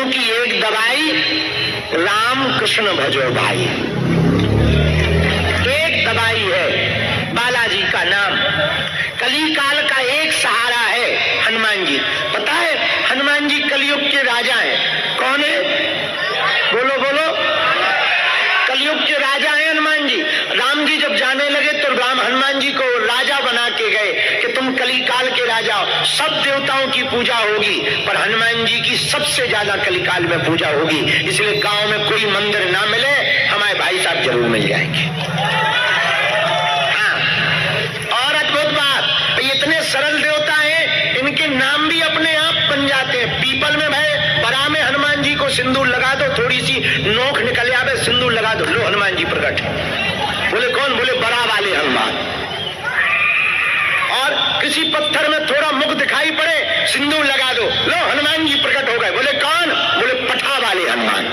की एक दवाई, राम कृष्ण भजो भाई। एक दवाई है बालाजी का नाम। कली काल का एक सहारा है हनुमान जी। पता है हनुमान जी कलयुग के राजा हैं। कौन है? बोलो बोलो। कलयुग के राजा हैं हनुमान जी। राम जी जब जाने लगे तो राम हनुमान जी को राजा बना के गए कि तुम कली काल के राजा हो। सब देवताओं की पूजा होगी पर हनुमान जी की सबसे ज्यादा कली काल में पूजा होगी। इसलिए गांव में कोई मंदिर ना मिले, हमारे भाई साहब जरूर मिल जाएंगे। हाँ, और अद्भुत बात, इतने सरल देवता हैं, इनके नाम भी अपने आप बन जाते हैं। पीपल में भाई बरा में हनुमान जी को सिंदूर लगा दो, थोड़ी सी नोक निकल आवे, सिंदूर लगा दो, लो हनुमान जी प्रकट। बोले कौन? बोले बरा वाले हनुमान। और किसी पत्थर में थोड़ा मुख दिखाई पड़े, सिंदूर लगा दो, लो हनुमान जी प्रकट हो गए। बोले कौन? बोले पठा वाले हनुमान।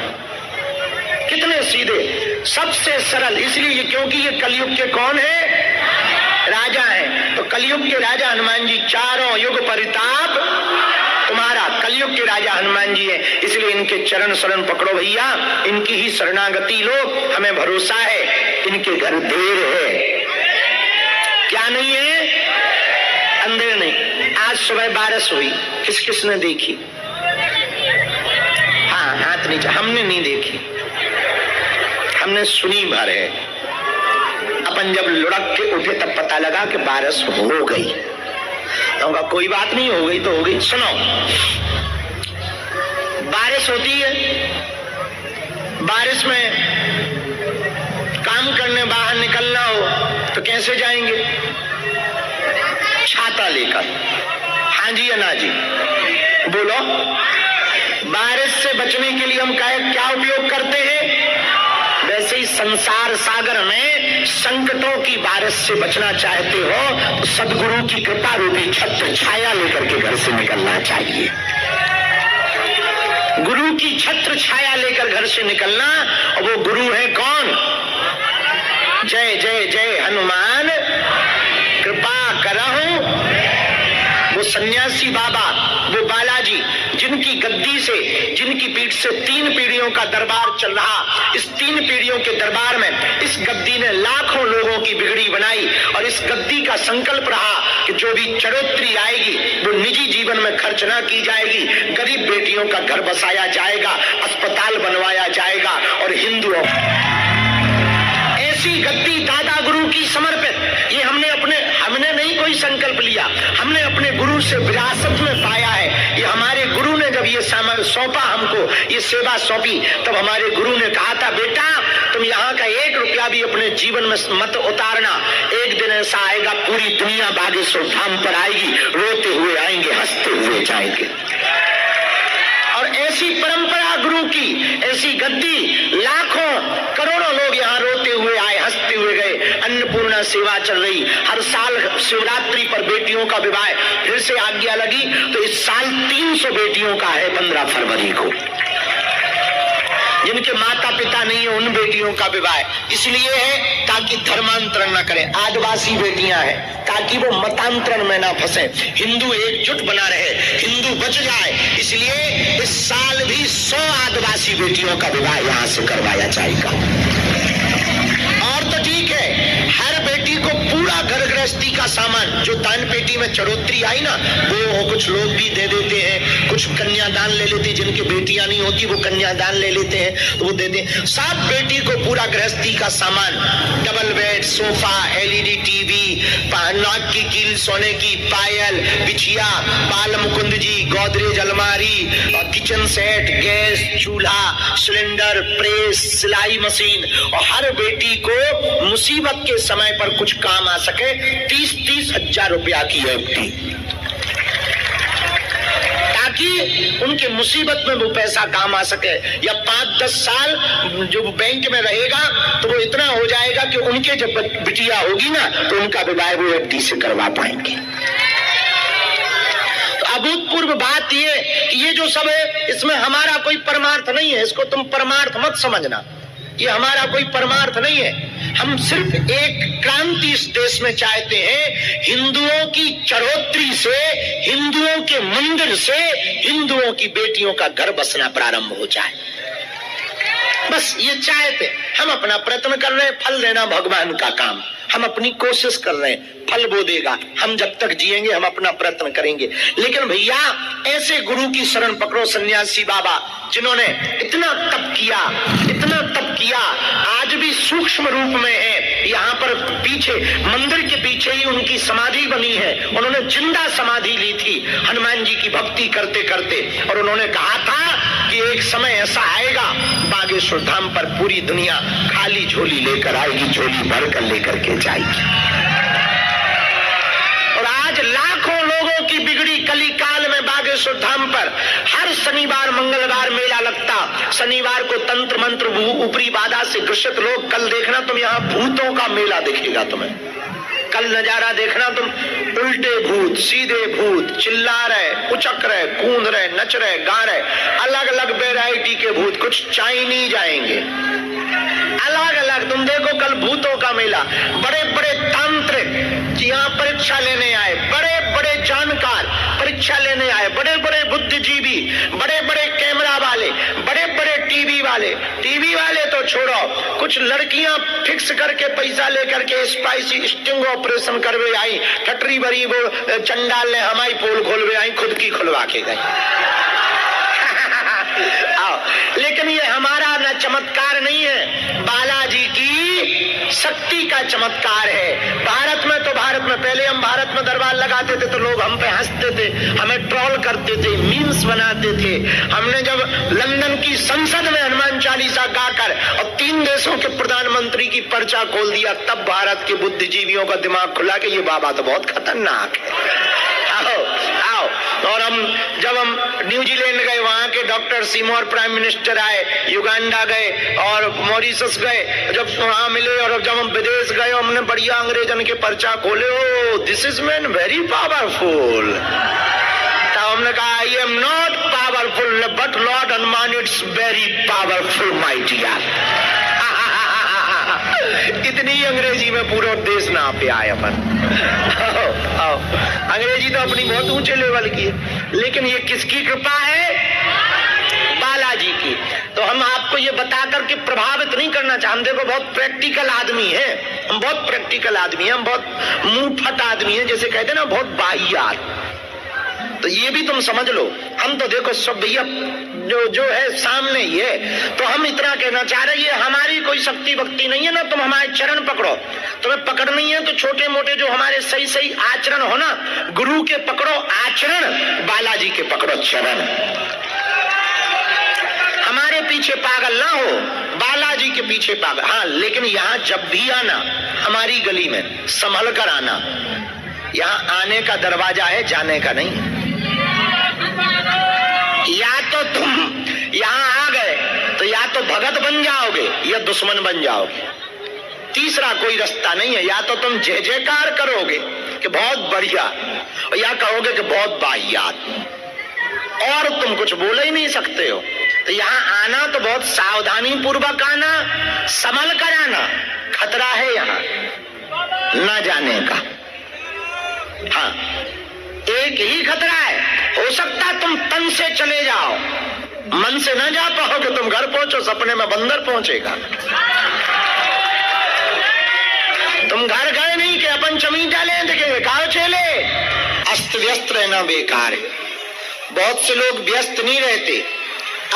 कितने सीधे, सबसे सरल। इसलिए क्योंकि ये कलयुग के कौन है? राजा है। तो कलयुग के राजा हनुमान जी, चारों युग परिताप तुम्हारा। कलयुग के राजा हनुमान जी है, इसलिए इनके चरण शरण पकड़ो भैया, इनकी ही शरणागति लो। हमें भरोसा है इनके घर देर है, क्या नहीं है? अंधेर नहीं। आज सुबह बारिश हुई, किस किसने देखी? हाँ, हाथ नीचे। हमने नहीं देखी, हमने सुनी भर है। अपन जब लुढ़क के उठे तब पता लगा कि बारिश हो गई। तो कोई बात नहीं, हो गई तो हो गई। सुनो, बारिश होती है, बारिश में काम करने बाहर निकलना हो तो कैसे जाएंगे? छाता लेकर। हाँ जी या ना जी? बोलो। बारिश से बचने के लिए हम क्या उपयोग करते हैं? वैसे ही संसार सागर में संकटों की बारिश से बचना चाहते हो तो सदगुरु की कृपा रूपी छत्र छाया लेकर के घर से निकलना चाहिए। गुरु की छत्र छाया लेकर घर से निकलना। और वो गुरु है कौन? जय जय जय हनुमान कृपा करहु। वो सन्यासी बाबा, वो बालाजी, जिनकी गद्दी से, जिनकी पीठ से 3 पीढ़ियों का दरबार चल रहा। इस 3 पीढ़ियों के दरबार में इस गद्दी ने लाखों लोगों की बिगड़ी बनाई। और इस गद्दी का संकल्प रहा कि जो भी चढ़ोतरी आएगी वो निजी जीवन में खर्च ना की जाएगी, गरीब बेटियों का घर बसाया जाएगा, अस्पताल बनवाया जाएगा। और हिंदुओं, ऐसी गद्दी दादा गुरु की समर्पित। ये हमने नहीं कोई संकल्प लिया, हमने अपने गुरु से विरासत में पाया है। ये हमारे गुरु ने जब ये सौंपा, हमको ये सेवा सौंपी, तब हमारे गुरु ने कहा था, बेटा तुम यहाँ का 1 रुपया भी अपने जीवन में मत उतारना। एक दिन ऐसा आएगा पूरी दुनिया बागेश्वर धाम पर आएगी, रोते हुए आएंगे, हंसते हुए जाएंगे। और ऐसी परंपरा गुरु की, ऐसी गद्दी, लाखों करोड़ों लोग यहाँ रोते हुए आए, हंसते हुए गए। अन्नपूर्णा सेवा चल रही, हर साल शिवरात्रि पर बेटियों का विवाह। फिर से आज्ञा लगी तो इस साल 300 बेटियों का है 15 फरवरी को। जिनके माता पिता नहीं है उन बेटियों का विवाह इसलिए है ताकि धर्मांतरण न करें। आदिवासी बेटियां हैं ताकि वो मतांतरण में ना फंसे, हिंदू एकजुट बना रहे, हिंदू बच जाए। इसलिए इस साल भी 100 आदिवासी बेटियों का विवाह यहाँ से करवाया जाएगा। और तो ठीक है, हर बेटी को पूरा घर गृहस्थी का सामान, जो दान पेटी में चढ़ोतरी आई ना, वो कुछ लोग भी दे देते हैं, कुछ कन्यादान ले लेते हैं, जिनकी बेटियां नहीं होती वो कन्यादान ले लेते हैं तो वो देते हैं। सब बेटी को पूरा गृहस्थी का सामान, double bed, sofa, LED TV, नाक की कील, सोने की पायल, बिछिया, बाल मुकुंद जी, गोदरेज अलमारी, और किचन सेट, गैस चूल्हा, सिलेंडर, प्रेस, सिलाई मशीन। और हर बेटी को मुसीबत के समय पर कुछ काम आ सके 30-30 हजार रुपया की एफडी, ताकि उनके मुसीबत में वो पैसा काम आ सके। या 5-10 साल जो बैंक में रहेगा तो वो इतना हो जाएगा कि उनके जब बिटिया होगी ना तो उनका विवाह वो एफडी से करवा पाएंगे। तो अभूतपूर्व बात ये जो सब है इसमें हमारा कोई परमार्थ नहीं है, इसको तुम परमार्थ मत समझना। ये हमारा कोई परमार्थ नहीं है। हम सिर्फ एक क्रांति इस देश में चाहते हैं, हिंदुओं की चढ़ोतरी से, हिंदुओं के मंदिर से हिंदुओं की बेटियों का घर बसना प्रारंभ हो जाए। बस ये चाहते, हम अपना प्रयत्न कर रहे हैं, फल देना भगवान का काम, हम अपनी कोशिश कर रहे हैं, फल वो देगा। हम जब तक जिएंगे हम अपना प्रयत्न करेंगे। लेकिन भैया ऐसे गुरु की शरण पकड़ो, सन्यासी बाबा जिन्होंने इतना तप किया, इतना तप किया, आज भी सूक्ष्म रूप में है। यहाँ पर पीछे मंदिर के पीछे ही उनकी समाधि बनी है। उन्होंने जिंदा समाधि ली थी हनुमान जी की भक्ति करते करते, और उन्होंने कहा था कि एक समय ऐसा आएगा बागेश्वर धाम पर पूरी दुनिया खाली झोली लेकर आएगी, झोली भरकर लेकर के जाएगी। और आज लाखों लोगों की बिगड़ी कली काल में बागेश्वर धाम पर हर शनिवार मंगलवार मेला लगता। शनिवार को तंत्र मंत्र ऊपरी बाधा से ग्रसित लोग, कल देखना तुम यहाँ भूतों का मेला दिखेगा तुम्हें। कल नजारा देखना तुम, उल्टे भूत, सीधे भूत, चिल्ला रहे, उचक रहे, कूद रहे, नच रहे, गा रहे, अलग अलग वेराइटी के भूत, कुछ चाइनीज आएंगे, अलग अलग। तुम देखो कल भूतों का मेला, बड़े बड़े तांत्रिक यहाँ परीक्षा लेने आए, बड़े बड़े जानकार परीक्षा लेने आए, बड़े बड़े बुद्धिजीवी, बड़े बड़े कैमरा वाले, बड़े बड़े टीवी वाले। टीवी वाले तो छोड़ो, कुछ लड़कियां फिक्स करके पैसा लेकर के स्पाइसी स्टिंग ऑपरेशन करवे आई, ठटरी बरी वो चंडाल ने हमारी पोल खोलवे आई, खुद की खुलवा के गई। आओ, लेकिन ये हमारा ना चमत्कार नहीं है, बालाजी की शक्ति का चमत्कार है। भारत में तो, भारत में पहले हम भारत में दरबार लगाते थे तो लोग हम पे हंसते थे, हमें ट्रोल करते थे, मीम्स बनाते थे। हमने जब लंदन की संसद में हनुमान चालीसा गाकर और 3 देशों के प्रधानमंत्री की पर्चा खोल दिया, तब भारत के बुद्धिजीवियों का दिमाग खुला कि ये बाबा तो बहुत खतरनाक है। आओ आओ। और जब हम न्यूजीलैंड गए, वहां के डॉक्टर सीमोर प्राइम मिनिस्टर आए, युगांडा गए और मॉरिशस गए, जब वहां मिले, और जब हम विदेश गए हमने बढ़िया अंग्रेजन के पर्चा खोले, oh this is man very powerful. तब हमने कहा I am not powerful but lord Hanuman it's very powerful my dear. इतनी अंग्रेजी में पूरा देश ना पे आए अपन। अंग्रेजी तो अपनी बहुत ऊंचे लेवल की है, लेकिन ये किसकी कृपा है? बालाजी की। तो हम आपको ये बता करके प्रभावित नहीं करना चाहते। हम देखो बहुत प्रैक्टिकल आदमी है, हम बहुत प्रैक्टिकल आदमी है, हम बहुत मुंह फट आदमी है, जैसे कहते हैं ना बहुत बाहियात। तो ये भी तुम समझ लो, हम तो देखो सब भैया जो है सामने ही है। तो हम इतना कहना चाह रहे हैं, हमारी कोई शक्ति भक्ति नहीं है ना, तुम हमारे चरण पकड़ो। तुम्हें पकड़नी है तो छोटे मोटे जो हमारे सही सही आचरण हो ना, गुरु के पकड़ो आचरण, बालाजी के पकड़ो चरण। हमारे पीछे पागल ना हो, बालाजी के पीछे पागल। हाँ, लेकिन यहाँ जब भी आना, हमारी गली में संभल कर आना। यहाँ आने का दरवाजा है, जाने का नहीं। या तो तुम यहाँ आ गए तो या तो भगत बन जाओगे या दुश्मन बन जाओगे, तीसरा कोई रास्ता नहीं है। या तो तुम जय जयकार करोगे कि बहुत बढ़िया, और या कहोगे कि बहुत बाहियात, और तुम कुछ बोल ही नहीं सकते हो। तो यहाँ आना तो बहुत सावधानी पूर्वक आना, संभल कर आना। खतरा है यहाँ न जाने का। हाँ, एक ही खतरा है, हो सकता तुम तन से चले जाओ, मन से ना जा पाओगे, तुम घर पहुंचो सपने में बंदर पहुंचेगा। तुम घर गए नहीं कि अपन चमी डाले, देखेंगे कहा चले। अस्त व्यस्त रहना बेकार है। बहुत से लोग व्यस्त नहीं रहते,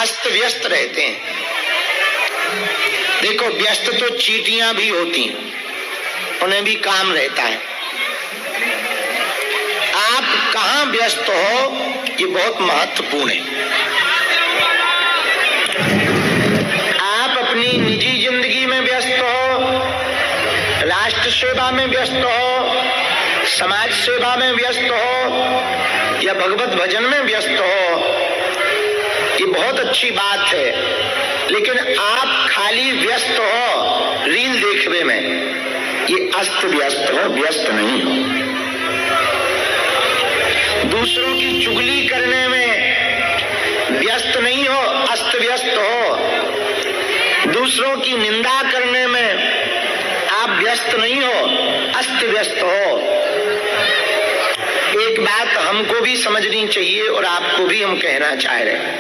अस्त व्यस्त रहते हैं। देखो व्यस्त तो चींटियां भी होती, उन्हें भी काम रहता है। आप कहां व्यस्त हो ये बहुत महत्वपूर्ण है। आप अपनी निजी जिंदगी में व्यस्त हो, राष्ट्र सेवा में व्यस्त हो, समाज सेवा में व्यस्त हो, या भगवत भजन में व्यस्त हो, ये बहुत अच्छी बात है। लेकिन आप खाली व्यस्त हो रील देखने में, ये अस्त व्यस्त हो, व्यस्त नहीं हो। दूसरों की चुगली करने में व्यस्त नहीं हो, अस्त व्यस्त हो। दूसरों की निंदा करने में आप व्यस्त नहीं हो, अस्त व्यस्त हो। एक बात हमको भी समझनी चाहिए और आपको भी हम कहना चाह रहे हैं,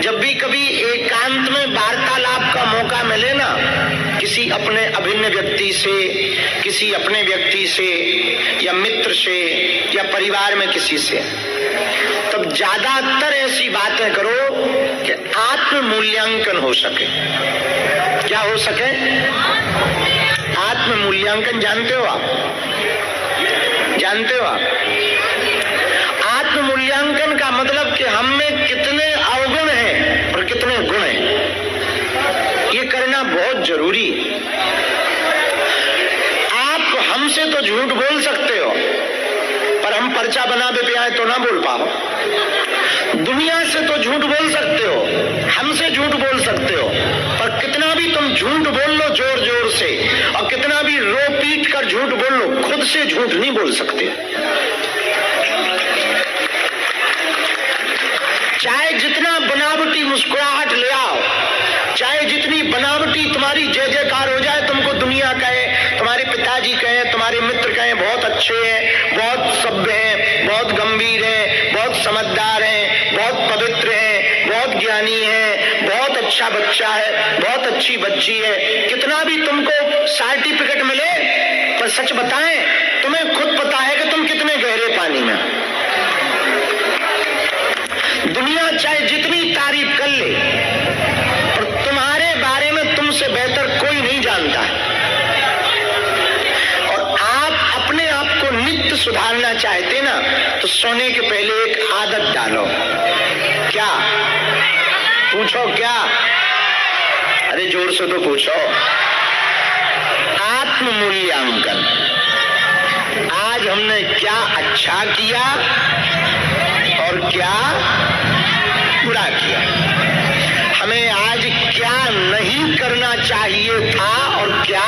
जब भी कभी एकांत में वार्तालाप का मौका मिले ना, किसी अपने अभिन्न व्यक्ति से, किसी अपने व्यक्ति से या मित्र से या परिवार में किसी से, तब ज्यादातर ऐसी बातें करो कि आत्म मूल्यांकन हो सके। क्या हो सके? आत्म मूल्यांकन जानते हो आप? जानते हो आप? आत्म मूल्यांकन का मतलब कि हम में कितने अवगुण हैं और कितने गुण हैं, ये करना बहुत जरूरी है। आप हमसे तो झूठ बोल सकते हो, पर हम पर्चा बना देते हैं तो ना बोल पाओ। दुनिया से तो झूठ बोल सकते हो, हमसे झूठ बोल सकते हो, पर कितना भी तुम झूठ बोल लो जोर जोर से और कितना भी रो पीट कर झूठ बोल लो, खुद से झूठ नहीं बोल सकते। चाहे जितना बनावटी मुस्कुराहट ले आओ, चाहे जितनी बनावटी तुम्हारी जय जयकार हो जाए, तुमको दुनिया कहे, तुम्हारे पिताजी कहे, तुम्हारे मित्र कहे बहुत अच्छे हैं, बहुत सभ्य हैं, बहुत गंभीर हैं, बहुत समझदार हैं, बहुत पवित्र हैं, बहुत ज्ञानी हैं, बहुत अच्छा बच्चा है, बहुत अच्छी बच्ची है, कितना भी तुमको सर्टिफिकेट मिले, पर सच बताएं, तुम्हें खुद पता है कि तुम कितने गहरे पानी में। दुनिया चाहे जितनी तारीफ कर ले, पर तुम्हारे बारे में तुमसे बेहतर कोई नहीं जानता है। और आप अपने आप को नित्य सुधारना चाहते ना, तो सोने के पहले एक आदत डालो। क्या? पूछो क्या? अरे जोर से तो पूछो। आत्म मूल्यांकन। आज हमने क्या अच्छा किया और क्या बुरा किया, हमें आज क्या नहीं करना चाहिए था और क्या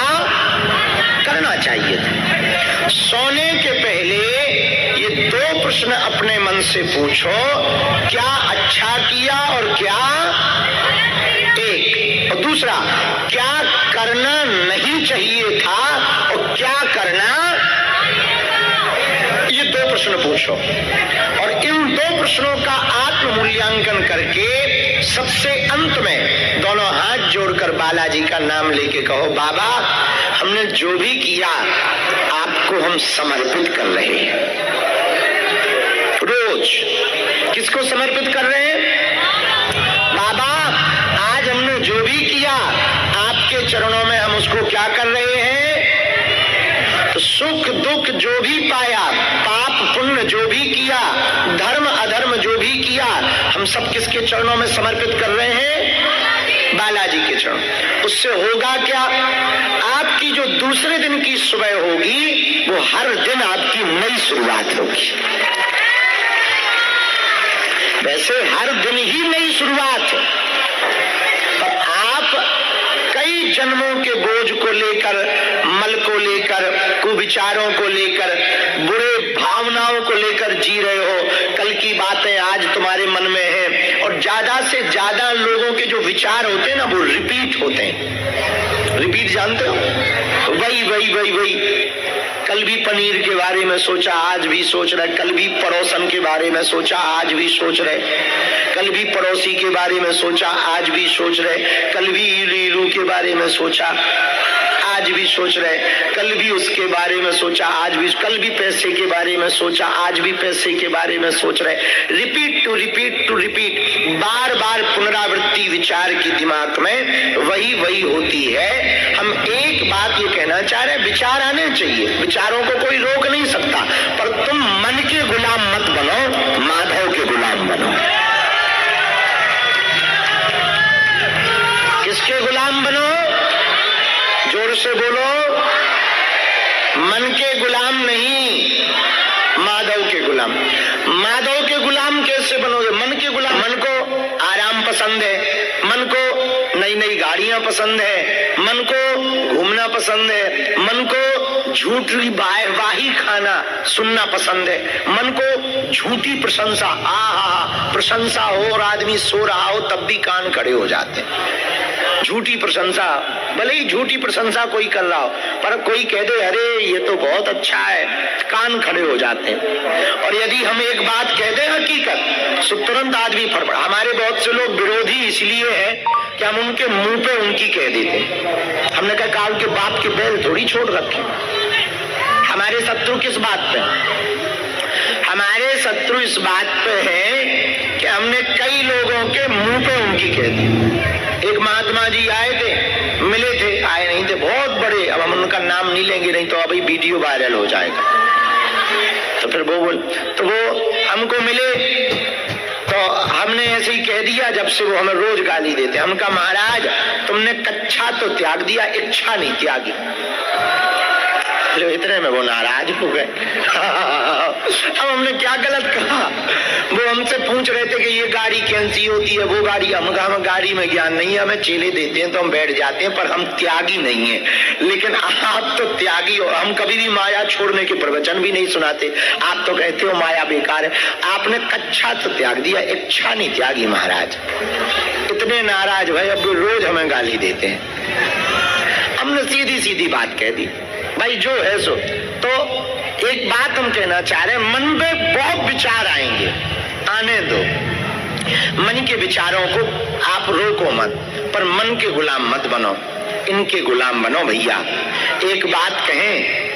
करना चाहिए था। सोने के पहले ये दो प्रश्न अपने मन से पूछो, क्या अच्छा किया और क्या, एक, और दूसरा क्या करना नहीं चाहिए था और क्या करना, ये दो प्रश्न पूछो। और इन दो प्रश्नों का आत्म मूल्यांकन करके सबसे अंत में दोनों हाथ जोड़कर बालाजी का नाम लेके कहो, बाबा हमने जो भी किया आपको हम समर्पित कर रहे हैं। रोज किसको समर्पित कर रहे हैं? बाबा आज हमने जो भी किया आपके चरणों में हम उसको क्या कर रहे हैं? तो सुख दुख जो भी पाया, पाप पुण्य जो भी किया, धर्म अधर्म जो भी किया, हम सब किसके चरणों में समर्पित कर रहे हैं? बालाजी के चरण। उससे होगा क्या? आपकी जो दूसरे दिन की सुबह होगी वो हर दिन आपकी नई शुरुआत होगी। वैसे हर दिन ही नई शुरुआत है, पर आप कई जन्मों के बोझ को लेकर, मल को लेकर, कुविचारों को लेकर, बुरे भावनाओं को लेकर जी रहे हो। कल की बातें आज तुम्हारे मन में हैं और ज्यादा से ज्यादा लोगों के जो विचार होते हैं ना वो रिपीट होते हैं। रिपीट जानते हो? वही वही वही वही। कल भी पनीर के बारे में सोचा, आज भी सोच रहे। कल भी पड़ोसन के बारे में सोचा, आज भी सोच रहे। कल भी पड़ोसी के बारे में सोचा, आज भी सोच रहे। कल भी इलू के बारे में सोचा, आज भी सोच रहे। कल भी उसके बारे में सोचा, आज भी। कल भी पैसे के बारे में सोचा, आज भी पैसे के बारे में सोच रहे। Repeat to repeat to repeat, बार बार पुनरावृत्ति विचार की दिमाग में वही वही होती है। हम एक बात ये कहना चाह रहे हैं, विचार आने चाहिए, विचारों को कोई रोक नहीं सकता, पर तुम मन के गुलाम मत बनो, माधव के गुलाम बनो। किसके गुलाम बनो? जोर से बोलो। मन के गुलाम नहीं, माधव के गुलाम। माधव के गुलाम कैसे बनोगे? मन के गुलाम। मन को आराम पसंद है, मन को नई नई गाड़ियां पसंद है, मन को घूमना पसंद है, मन को झूठी वाही खाना सुनना पसंद है, मन को झूठी प्रशंसा, प्रशंसा हो और आदमी सो रहा हो तब भी कान खड़े हो जाते हैं। झूठी प्रशंसा, भले ही झूठी प्रशंसा कोई कर रहा हो, पर कोई कह दे अरे ये तो बहुत अच्छा है, कान खड़े हो जाते हैं। और यदि हम एक बात कह दें हकीकत, तो तुरंत आदमी फड़फड़। हमारे बहुत से लोग विरोधी इसलिए है कि हम उनके मुंह पे उनकी कह देते। हमने कहा काल के बाप के बैल थोड़ी छोड़ रखे। हमारे शत्रु किस बात पे? हमारे शत्रु इस बात पे है कि हमने कई लोगों के मुंह पे उनकी कह दी। एक महात्मा जी आए थे, मिले थे, आए नहीं थे, बहुत बड़े, अब हम उनका नाम नहीं लेंगे, नहीं तो अभी वीडियो वायरल हो जाएगा। तो फिर वो हमको मिले, तो हमने ऐसे ही कह दिया, जब से वो हमें रोज गाली देते। हम कहा महाराज तुमने कच्छा तो त्याग दिया, इच्छा नहीं त्यागी। इतने में वो नाराज हो गए। अब हमने क्या गलत कहा? वो हमसे पूछ रहे थे कि ये गाड़ी कैसी होती है, वो गाड़ी। हम कहा हमें गाड़ी में ज्ञान नहीं है, हमें चेले देते हैं तो हम बैठ जाते हैं, पर हम त्यागी नहीं है। लेकिन आप तो त्यागी हो। हम कभी भी माया छोड़ने के प्रवचन भी नहीं सुनाते, आप तो कहते हो माया बेकार है। आपने कच्छा तो त्याग दिया, इच्छा नहीं त्यागी महाराज। इतने नाराज भाई, अब रोज हमें गाली देते हैं। हमने सीधी सीधी बात कह दी, भाई जो है सो। तो एक बात हम कहना चाह रहे हैं, मन में बहुत विचार आएंगे, आने दो। मन के विचारों को आप रोको मत, पर मन के गुलाम मत बनो, इनके गुलाम बनो भैया। एक बात कहें,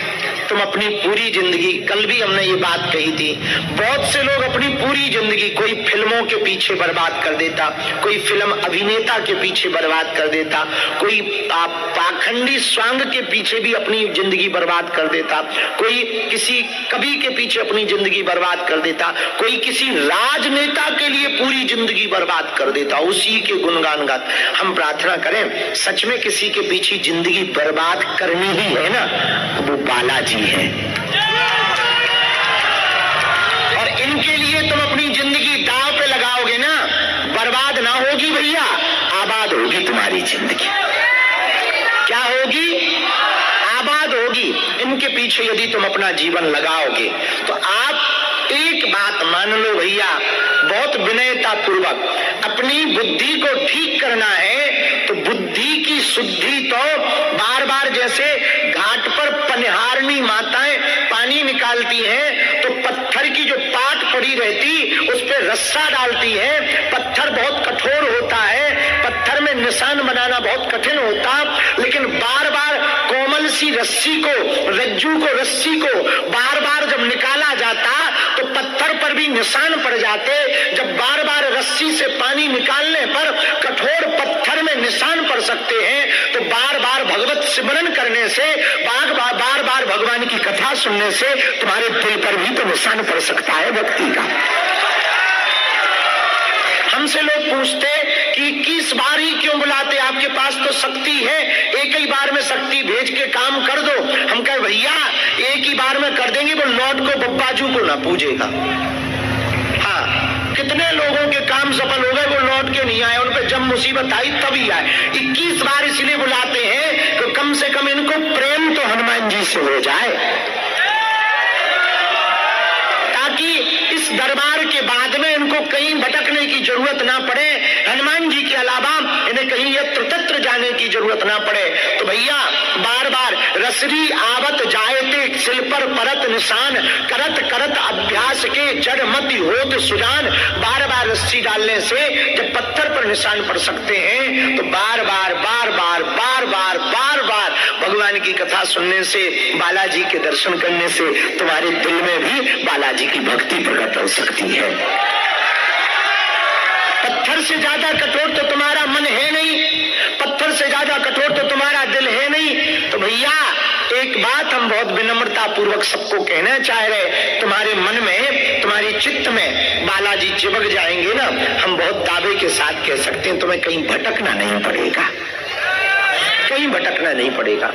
तुम अपनी पूरी जिंदगी, कल भी हमने ये बात कही थी, बहुत से लोग अपनी पूरी जिंदगी कोई फिल्मों के पीछे बर्बाद कर देता, कोई फिल्म अभिनेता के पीछे बर्बाद कर देता, कोई पाखंडी स्वांग के पीछे भी अपनी जिंदगी बर्बाद कर देता, कोई किसी कवि के पीछे अपनी जिंदगी बर्बाद कर देता, कोई किसी राजनेता के लिए पूरी जिंदगी बर्बाद कर देता, उसी के गुणगान गाता। हम प्रार्थना करें, सच में किसी के पीछे जिंदगी बर्बाद करनी ही है ना, वो बालाजी है। और इनके लिए तुम अपनी जिंदगी दांव पे लगाओगे ना, बर्बाद ना होगी भैया, आबाद होगी तुम्हारी जिंदगी। क्या होगी? आबाद होगी। इनके पीछे यदि तुम अपना जीवन लगाओगे तो आप एक बात मान लो भैया, बहुत विनयता पूर्वक अपनी बुद्धि को ठीक करना है। तो बुद्धि की शुद्धि तो बार बार, जैसे घाट पर पनिहारनी माताएं पानी निकालती हैं तो पत्थर की जो पाट पड़ी रहती उस पे रस्सा डालती है। पत्थर बहुत कठोर होता है, पत्थर में निशान बनाना बहुत कठिन होता, लेकिन बार बार कोमल सी रस्सी को, रज्जू को, रस्सी को बार बार जब निकाला जाता तो पत्थर पर भी निशान पड़ जाते। जब बार बार रस्सी से पानी निकालने पर कठोर पत्थर में निशान पड़ सकते हैं, तो बार बार भगवत सिमरन करने से, बार बार भगवान की कथा सुनने से तुम्हारे दिल पर भी तो निशान पड़ सकता है भक्ति का। हमसे लोग पूछते कि 21 बार ही क्यों बुलाते, आपके पास तो शक्ति है, एक ही बार में शक्ति भेज के काम कर दो। हम कहे भैया एक ही बार में कर देंगे, वो लौट को बब्बाजू को ना पूजेगा। हाँ, कितने लोगों के काम सफल हो गए, वो लौट के नहीं आए, उन पे जब मुसीबत आई तभी आए। 21 बार इसलिए बुलाते हैं तो कम से कम इनको प्रेम तो हनुमान जी से हो जाए, ताकि इस दरबार के बाद में इनको कहीं भटकने की जरूरत ना पड़े, हनुमान जी के अलावा इन्हें कहीं यत्र तत्र जाने की जरूरत ना पड़े। तो भैया बार बार रसरी आवत जायते सिल पर परत निशान, करत करत अभ्यास के जड़ मति होत सुजान। बार बार रस्सी डालने से जब पत्थर पर निशान पड़ सकते हैं, तो बार बार बार बार बार बार बार बार भगवान की कथा सुनने से, बालाजी के दर्शन करने से तुम्हारे दिल में भी बालाजी की भक्ति प्रकट हो सकती है। पत्थर से ज्यादा कठोर तो तुम्हारा मन है नहीं, पत्थर से ज्यादा कठोर तो तुम्हारा दिल है नहीं। तो भैया एक बात हम बहुत विनम्रता पूर्वक सबको कहना चाह रहे, तुम्हारे मन में, तुम्हारी चित्त में बालाजी चिपक जाएंगे ना, हम बहुत दावे के साथ कह सकते हैं तुम्हें कहीं भटकना नहीं पड़ेगा, कहीं भटकना नहीं पड़ेगा।